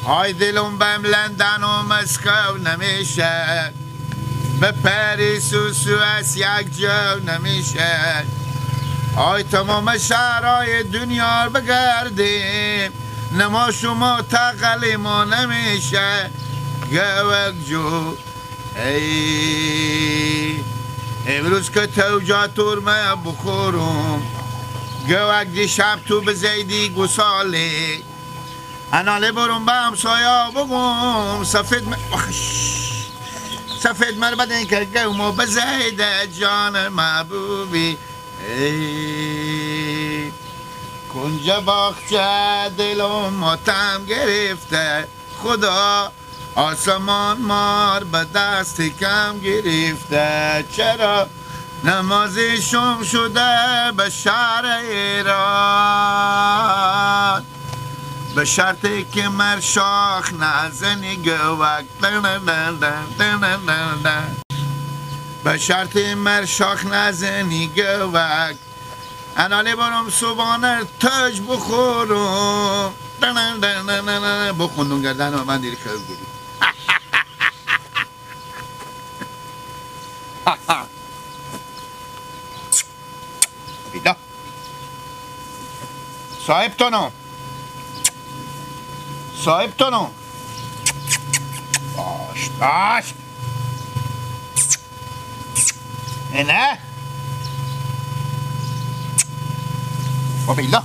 آی دلم بم لندن و مسکو نمیشه، به پاریس و سوئیس یک جا نمیشه. آی تمام شهرهای دنیا بگردیم، نما شما تقلی ما نمیشه. گوک جو ای امروز که توجه تورمه بخورم، گوک دیشب تو بزیدی گسالی، اناله برم به همسایا بگم سفید مر بدن که گومو بزیده جان محبوبی. ای کنج باغچه دلم ماتم گرفته، خدا آسمان مار به دست کم گرفته. چرا نمازی شم شده به شهر ایران، به شرطی که مر شاخ نزنی گوک، به شرطی مر شاخ نزنی گوک. انالی برم صبحانه تاج بخورم، بخوندون گردن و من دیر خواب گیری. بیدا صاحب تونو باش اینه با بیلا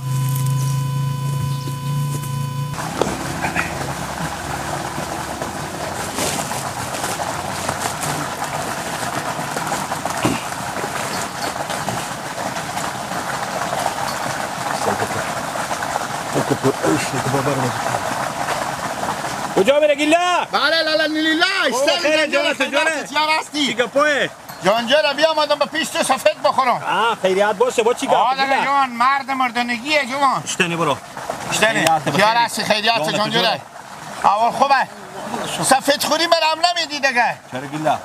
کجا میره گیلا؟ بله لالا نیلیلا خیلی جانت چی گپوه؟ جانجا بیا آمدم به پیش تو سفید بخورم. خیریت باشه با چی گپ؟ آدم جوان مرد مردانگیه جوان. اشتنی برو اشتنی خیار هستی خیریت جانجا اول خوبه سفید خوری برم نمیدی دیگه. چرا گیلا؟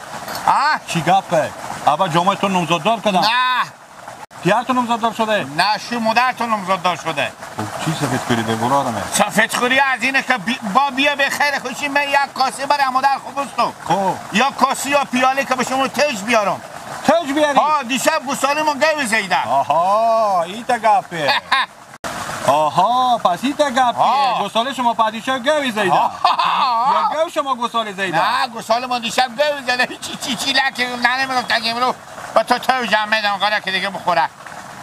چی گپه؟ اول جامعه تو نمزددار کدم؟ نه پیار تو نمزددار شده؟ نه شو مادر تو نمزددار شده. چی سفید خوری به برادمه؟ سفید خوری از اینه که با بیا به خیر خوشی من یک کاسه برای مادر خوبستو. خب یا کاسه یا پیاله که به شما تج بیارم. تج بیاری؟ دیشب گوساله ما گوی زیده. آها این تا گپه. آها پس این تا گپه. گوساله شما پادیشاه گوی زیده. یا گو شما گوساله زیده؟ نه گوساله ما دیشب گوی زیده. چی لکه نه نمیگفتن امرو با تو جمع میدم قرار که دیگه بخوره.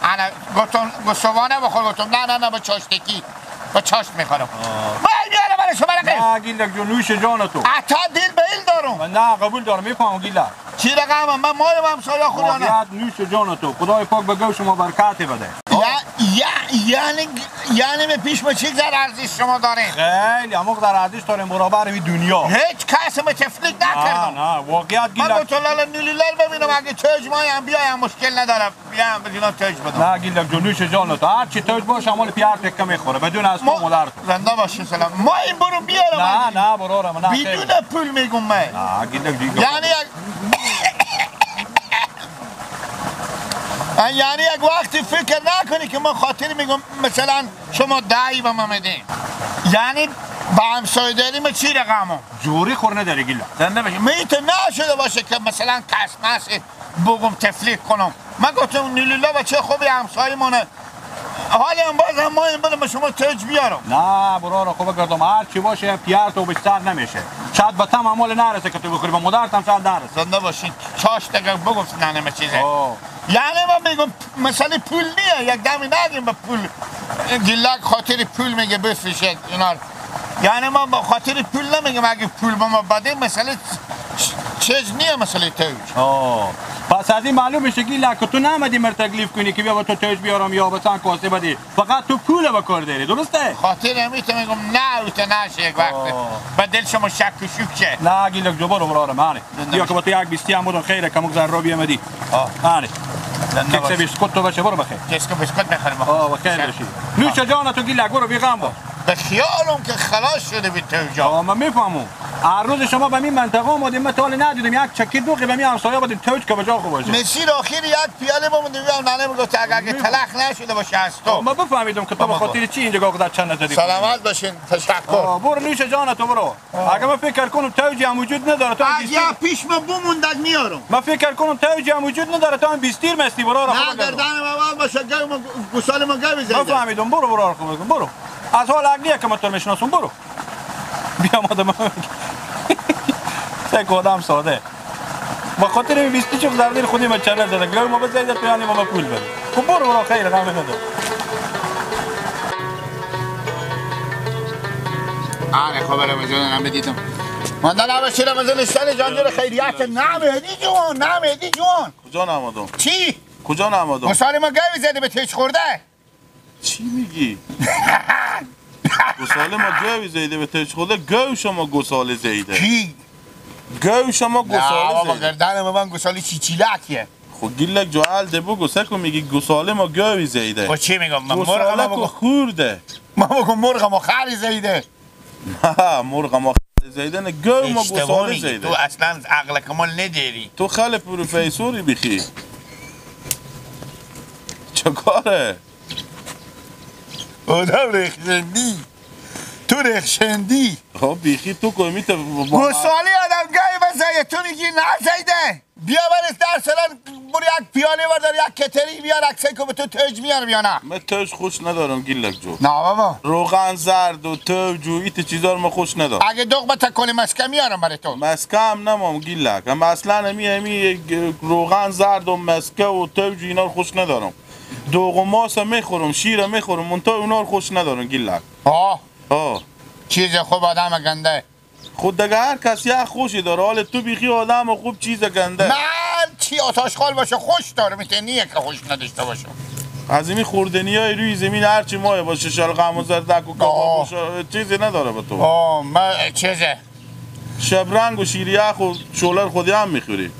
انا گفتم گوسوانه بخور، گفتم نه با چاشتکی با چاشت میخورم. باید بیاره برای شما رقیب. نه گیلک جو نوش جان تو. اتا دل به ایل دارم. من نه قبول دارم میفهمم گیلک. چی رقم من مالم هم سایا خودانه. واقعیت نوش جان تو. خدای پاک به گو شما برکت بده. یعنی به پیش ما چی در ارزش شما دارین؟ خیلی عمق در ارزش داریم برابر این دنیا. هیچ کس ما تفلیک نکردم. نه واقعیت گیلک. من تو لالا نیلیلال ببینم اگه تاج مایم بیایم مشکل نداره. بیایم بدون تاج بدم. نه گیلک جو نوش جان تو. هر چی تاج باشه مال پیار تکه میخوره بدون از تو مادر تو. زنده باشین سلام. ما این برو بیارم. نه برارم نه. بدون پول میگم من. نه گیلک دیگه. یعنی یک وقتی فکر نکنی که من خاطر میگم مثلا شما دایی به من میدین. یعنی با همسایه داری ما چی رقمم؟ جوری خور نداری گیلا. زنده باشی. میتونه نشده باشه که مثلا کسمس بگم تفلیک کنم. من گفتم نیلیلا بچه خوبی همسایه مونه. حالی هم باز هم ما این بدم شما تج بیارم. نه برارا خوبه گردم هر چی باشه پیار تو بیشتر نمیشه. شاید به تم عمال نرسه که تو بخوری با مادرت هم شاید نرسه. زنده باشین. چاش دیگه بگفت نه چیزه. یعنی من میگم مثلا پول نیه یک دمی نگیم به پول. گیلک خاطر پول میگه بفروشه اینا. یعنی ما با خاطر پول نمیگم اگه پول به ما بده مثلا چیز نیه مثلا توج. پس از این معلوم میشه گیلک که تو نمیدی مر تکلیف کنی که بیا با تو توج بیارم یا بسان کاسه بدی. فقط تو پول به کار داری درسته؟ خاطر همیته میگم نه اوت نشه یک وقت. به دل شما شک و شوک شه. نه گیلک جو برو برارم هانه. بیا که با تو یک بیستی هم بودن خیره که مگذر رو بیامدی. هانه. کیکس بیسکوت تو باشه برو بخیر. کیکس بیسکوت میخریم. بخیر باشی. نوش جان تو گیلک برو بیغم با. به خیالم که خلاص شده بی توجا. من میفهمم. هر روز شما به این منطقه آمدیم من تا حال ندیدم یک چکی دوغی به می همسایه بدین توج که بجا خوب باشه. مسیر آخر یک پیاله بموندیم ننه میگفت اگه تلخ نشده باشه از تو. ما بفهمیدم که تو به خاطر چی اینجا گاگدر چند ندادی. سلامت باشین تشکر. برو نوش جان تو برو. اگه من فکر کنم توجی هم وجود نداره تو اگه پیش ما بموندک میارم. من فکر کنم توجی هم وجود نداره تو هم 20 مستی برو را. نه گردن ما باشه گوساله ما گوی زیده. بفهمیدم برو خوب برو. از حال عقلیه که من تو میشناسم برو. بیا آدم یک آدم ساده با خاطر این 20 چوب در دل خودی ما چنل زده گلو ما بزنید تو یعنی ما پول بده خب برو خیر غم نداره. آره خبر رمضان بدیدم من در نباشی رمضان اشتر جانجور خیریت نمهدی جون کجا نمادم؟ چی؟ کجا نمادم؟ گوساله ما گوی زده به تیش خورده چی میگی؟ گوساله ما گوی زیده به تیش خورده گو شما گوساله زیده کی؟ گو شما گوساله زیده نه گردن من گوساله چیچیلکیه خب گیلک جو حل ده بگو سکو میگی گوساله ما گوی زیده خب چی میگم؟ گوساله که خورده ما بگم مرغ ما خری زیده نه مرغ ما خری زیده نه گو ما گوساله زیده تو اصلا عقل کمال نداری تو خل پروفیسوری بخی چه کاره؟ آدم رخشندی تو رخشندی خب بیخی تو کمیت گوساله آدم گوی بزایه تو میگی نزیده بیا برس در سالان برو یک پیاله بردار یک کتری بیار اکسه که به تو تج میارم یا نه من تج خوش ندارم گیلک جو نه بابا روغن زرد و تج و ایت چیزا رو من خوش ندارم اگه دغ تکون مسکه میارم برای تو مسکه هم نمام گیلک اما اصلا همی روغن زرد و مسکه و تج و اینا رو خوش ندارم دوغ و ماس میخورم شیر میخورم منتها اونا رو خوش ندارم گیلک چیز خوب آدم گنده خود دیگه هر کسی یک خوشی داره حال تو بیخی آدم خوب چیز گنده من چی آتش خال باشه خوش داره میتونیه که خوش نداشته باشه از این خوردنی های روی زمین هرچی ماه باشه شلغم و زردک و کباب چیزی نداره به تو من چیزه شبرنگ و شیریخ و شولر خودی هم میخوری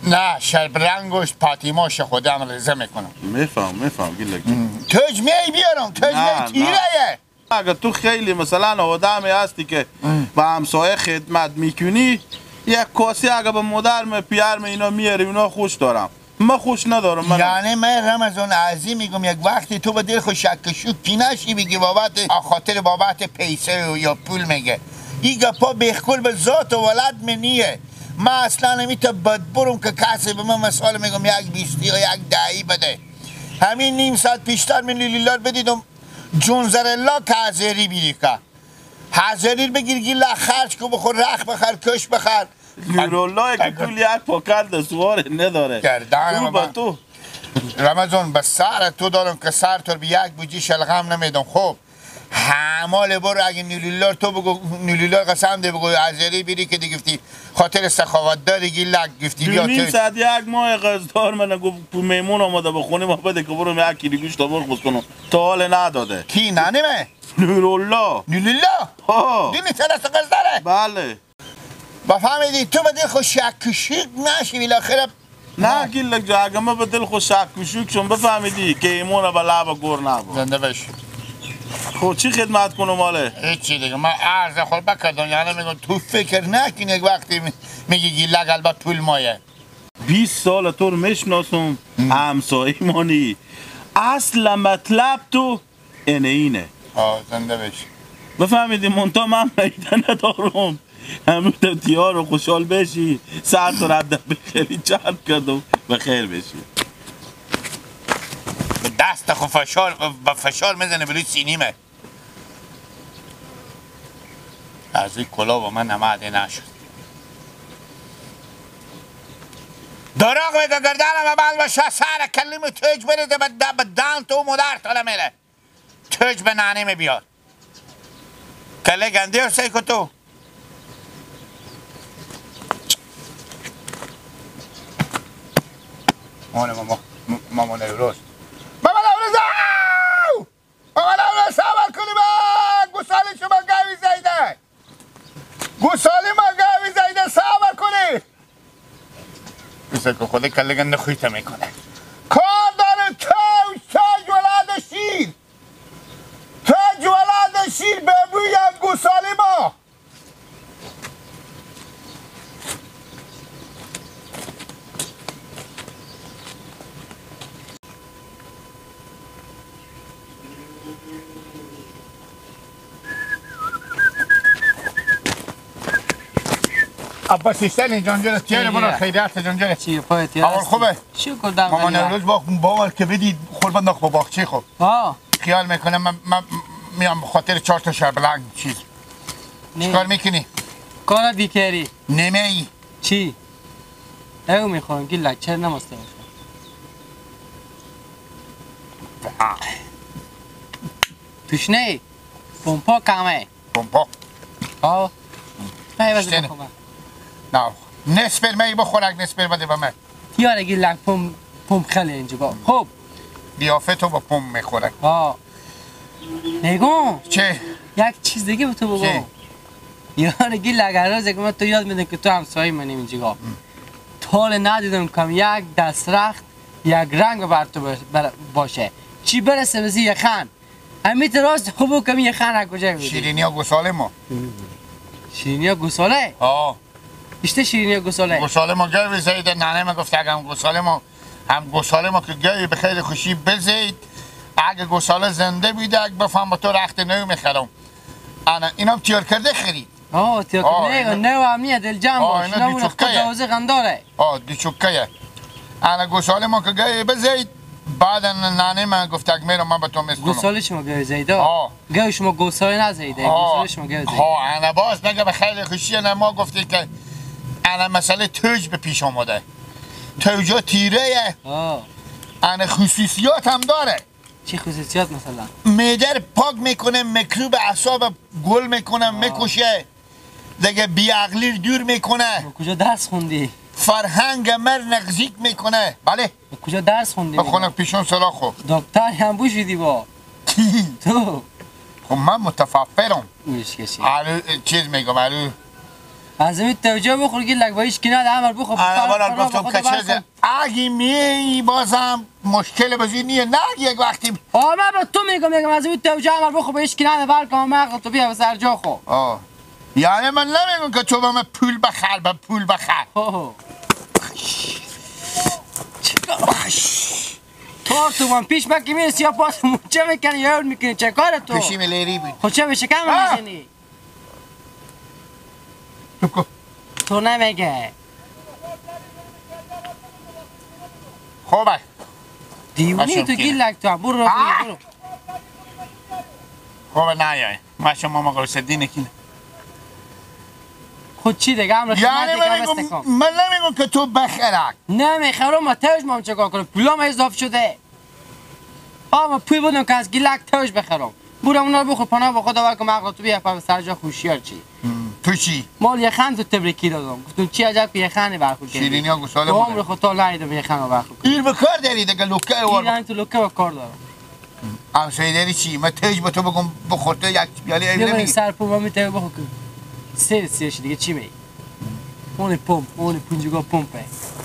نه شبرنگ و پاتیماش خودی هم رزه میکنم میفهم گیلک تج می بیارم تج می تیره اگر تو خیلی مثلا آدمی هستی که با همسایه خدمت میکنی یک کاسی اگر به مادر پیر اینا میاری اونا خوش دارم من خوش ندارم یعنی من رمضان عظیم میگم یک وقتی تو به دل خوش شک شوک کی نشی بگی بابت خاطر بابت پیسه یا پول میگه این گپا بخکل به ذات و ولد منیه من اصلا نمیتونم بدبرم که کسی به من مثال میگم یک 20 یا یک 10 بده همین نیم ساعت پیشتر من لیلار بدیدم جونزرلا که هزاری بیری که هزاری بگیر گیلا خرج که بخور رخ بخر کش بخر لیرالله که کل یک پاکت دستوار نداره گردن با تو رمضان به سر تو دارم که سر تو به یک بوجی شلغم نمیدم خب همال برو اگه نیلیلار تو بگو نیلیلار قسم ده بگو هزاری بیری که دی گفتی خاطر سخاوت داری گیلک گفتی بیا نیم ساعت یک ماه قصدار من گفت میمون آمده به خونه ما بده که برو یک کیلو گوشت مرغ بسکنم تا حال نداده کی ننمه؟ نیرالله دینی ترست قصداره؟ بله بفهمیدی تو به دل خوش شک شک نشی بالاخره نه گیلک جا اگه من به دل خوش شک شک شم بفهمیدی که ایمونه به لب گور نبود زنده بشی خب چی خدمت کنم ماله؟ هیچی دیگه من عرض خود بکردم یعنی میگم تو فکر نکنی یک وقتی میگی گیلک البته پول مایه 20 سال تو رو میشناسم همسایه مانی اصل مطلب تو اینه زنده بشی بفهمیدی منطقه من میده ندارم همون تیار رو خوشحال بشی سر تو رد بخیری چند کردم بخیر بشی به دست خود فشار میزنه بلوی سینیمه از این کلا با من نماده نشد دراغ بگه گردنم بعد باشه سر کلیم تج برده به دان تو مدر تاله میره تج به نانیمه بیار کله گنده و سیکو تو ماما نوروز ماما نوروز ماما نوروز سابر کنی با گوسالی شما گوی زیده گوسالی ما گوی زیده سابر کنی بیسه که خود کله گنده خویته میکنه کار داره تاج ولاد شیر تاج ولاد شیر ببوی یک گوسالی ما عباس استنی جانجور تیاره برو خیریت جانجور چی پایت یا اول خوبه شکر دم مامان امروز با که بدید خوربان نخ با باغچه خب خیال میکنم من میام خاطر 4 تا شربلنگ چیز چیکار میکنی؟ کار بیکاری نمی چی؟ او میخوام گیلک چرا نماسته باشه توش نه پمپا کمه پمپا آه نه نه نصف می بخورک نصف بده به من یاره گیلک پمپ خیلی اینجا با خب بیافه تو با پمپ میخورک نگون چه؟ یک چیز دیگه به تو بگو یاره گیلک هر روز که من تو یاد میدم که تو همسایه منیم اینجا طال ندیدم کم یک دسترخت یک رنگ بر تو باشه چی برسه بزی یخن امیت راست خوبو کمی یخن را کجا بیدی شیرینی ها گساله ما شیرینی ها گساله؟ اشته شیرینی ها گساله؟ گساله ما گوی زیده ننه ما گفته اگه هم گساله ما که گوی به خیلی خوشی بزید اگه گساله زنده بیده اگه بفهم با تو رخت نو میخرم اینم تیار کرده خرید تیار کرده نو امنیه دل جمع باش نمونه خود دوازه غنداره دیچوکه انا گساله ما که گوی بزید بعد ننه من گفته اگه میرم من به تو میستونم گساله شما گوی زیده؟ گوی شما گساله نزیده گساله شما گوی زیده انا باز نگه به خیلی خوشی انا ما گفته که انا مسئله توج به پیش آمده توجا تیره انا خصوصیات هم داره چی خصوصیات مثلا؟ معده پاک میکنه میکروب اعصاب گل میکنه میکشه دیگه بیعقلی دور میکنه کجا درس خوندی؟ فرهنگ مر نزدیک میکنه بله کجا درس خوندی؟ بخونم پیشون سراخ خو دکتر هم بوشیدی با تو خب من متفکرم میشکشی چیز میگم الو از این توجه بخور گیلک با هیچ کنار عمر بخور انا گفتم که چیزه اگه می بازم مشکل بزی نیه نه یک وقتی من به تو میگم از این توجه عمر بخور با هیچ کنار برکام مغل تو بیا به سر جا خو یعنی من نمیگم که تو به من پول بخر به پول بخر تو من پیش بکی میرسی یا پاس موچه میکنی یا میکنی چه کار تو؟ پیشی ملیری بود خود چه به شکم میزنی؟ تو نمیگه خوبه دیونی تو گیلک تو هم برو خوبه نه یای ما شما مگه سدی نکنه خود چی دیگه هم یعنی من نمیگم که تو بخرک نمیخرم ما توش ما هم چکار کنم پولام اضافه شده ما پول بودم که از گیلک توش بخرم برو اونا رو بخور پناه با خدا ورکم عقل تو بیا به سر جا خوشیار چی تو چی؟ مال یخن تو تبریکی دادم گفتم چی عجب که یخنی برخورد کردی شیرینی ها گساله بوده عمر خود تا لایدم یخن رو برخورد ایر بکار داری دیگه لکه ایران تو لکه بکار دارم همسایه داری چی؟ من تیج با تو بگم بخورته یک بیالی ایوله میگی سر پوم هم میتونی بخور که سیرش دیگه چی میگی؟ اون پمپ اون پونجگاه پمپه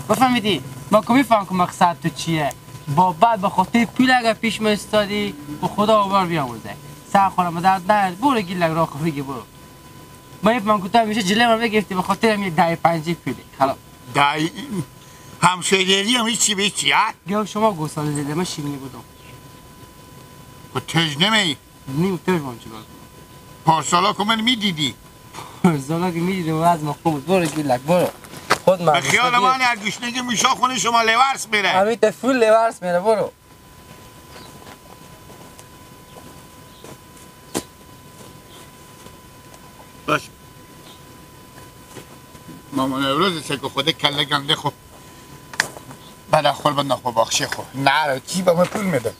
بفهمیدی؟ ما که میفهم که مقصد تو چیه با بعد به خاطر پول اگر پیش ما استادی به خدا آور بیاموزه سر خورم درد نه برو گیلک را خوب بگی برو من میفهم که تو همیشه جلوی من بگرفتی به خاطر هم یک 10-5 پولی خلاص همسایه‌داری هم هیچی به هیچی ها؟ گه شما گوساله دیده من شیرینی بودم و تج نمی؟ نیم تج من چیکار کنم پارسالا که من میدیدی پارسالا که میدیدم از ما خوب برو گیلک برو خود من به خیال من یک گوشنگی میشا خونه شما لیورس میره امیت فول لیورس میره برو باش مامان امروز که خود کله گنده خب بعد خور بند نخوا باخشه خب نه کی به من پول میده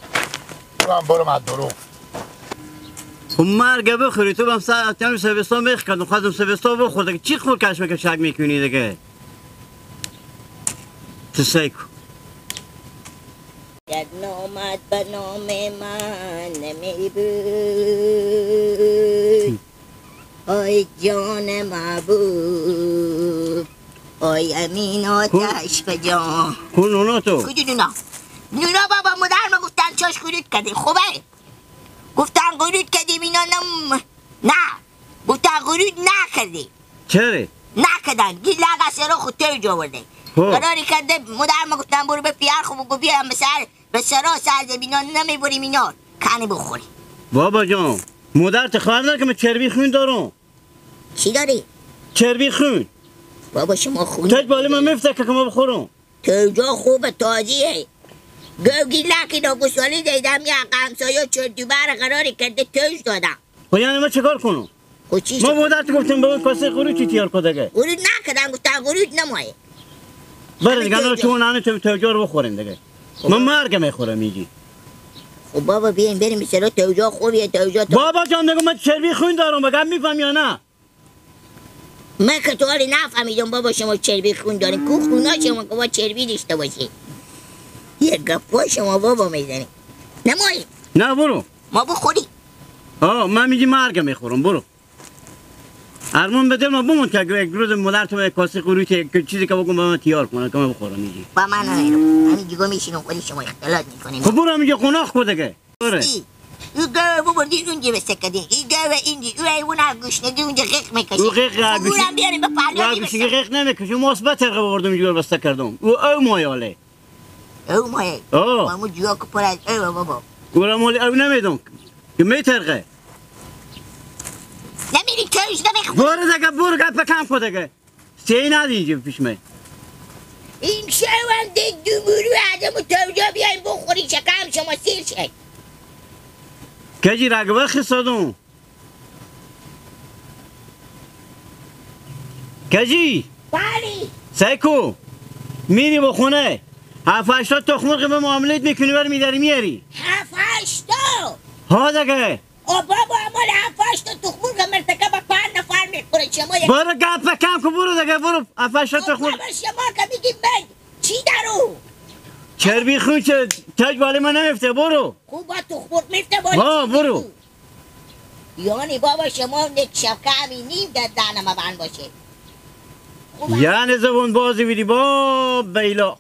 تو هم برو من درو خب مرگه بخوری تو هم ساعتیان سوستان میخکن خواهدم سوستان بخور چی خور کش میکن شک میکنی دیگه تو سیکو یک نامد به نام من نمی بود آی جان محبوب آی امین آتش به جان کن نونا تو کجا نونا؟ نونا بابا مادر ما گفتن چاش قرود کردی خوبه گفتن قرود کردی اینا نه گفتن قرود نکردی چرا؟ نکردن گیلک از سرا خود ترج آورده قراری کرده مادر ما گفتن برو به پیار خوب گو بیام به سرا سر زبینا نمیبریم اینا کنی بخوری بابا جان مادر تخواه نداره که من چربی خون دارم چی داری؟ چربی خون بابا شما خوبی تاج بالی من میفته که ما بخورم توجا خوبه تازیه گوگی لکی ناگوسالی دیدم یه قمسایی چردی بر قراری کرده توش دادم خب یعنی ما چکار کنم؟ خب چی ما شد؟ بودت گفتیم به اون کاسه قروچی تیار کدگه ورود نکردم گفتم ورود نمایه بره دیگه انا چون نانه توجا رو بخوریم دیگه من مرگ میخورم میگی خب بابا بیاین بریم بسرا توجا خوبیه توجا بابا جان دیگه من چربی خون دارم بگم میفهم یا نه من که تو حالی نفهمیدم بابا شما چربی خون دارین کو خونا شما که با چربی داشته باشی یه گفا شما بابا میزنی نمایی نه برو ما بخوری من میگی مرگ میخورم برو ارمان به دل ما بمون که یک روز مادر تو کاسه قروچی چیزی که بگم به من تیار کنه که من بخورم میگی با من نمیرم همین دیگه میشینم خودی شما اختلاط میکنیم خب برو میگه قناخ کدگه بره این گوه ببردی اونجا به سکدین این گوه اینجی او ایونا گوشنگی اونجا غیق میکشی او غیق اونم بیاریم به پرگانی گوشی غیق نمیکشه مثبت ترقه بردم جور بسته کردم او مایاله او مایه مامو جوا که پر از او بابا او را مالی او نمیدون که میترقه نمیری توش نمیخوری برو دیگه برو گپ کم کدگه سی ندی اینجا پیش من این شونده دوبورو آدم و توجا بیایم بخوری شکم شما سیر شد کجی رگوه خستادون کجی بلی سیکو میری با خونه 7-8 تخمر که به معاملت میکنی بر میداری میاری 7-8 ها دیگه او بابا اما 7-8 تخمور که مرتکب 5 نفر میخوره شما یک برو گپ کم که برو دیگه برو 7-8 تخمر بابا شما که میگیم من چی درو چربی خون چه تاج بالی من نمیفته برو خوب با تخمور میفته بالی ها برو یعنی بابا شما یک شبکه همین نیم در دهنم بند باشه یعنی زبون بازی بیدی با بیلا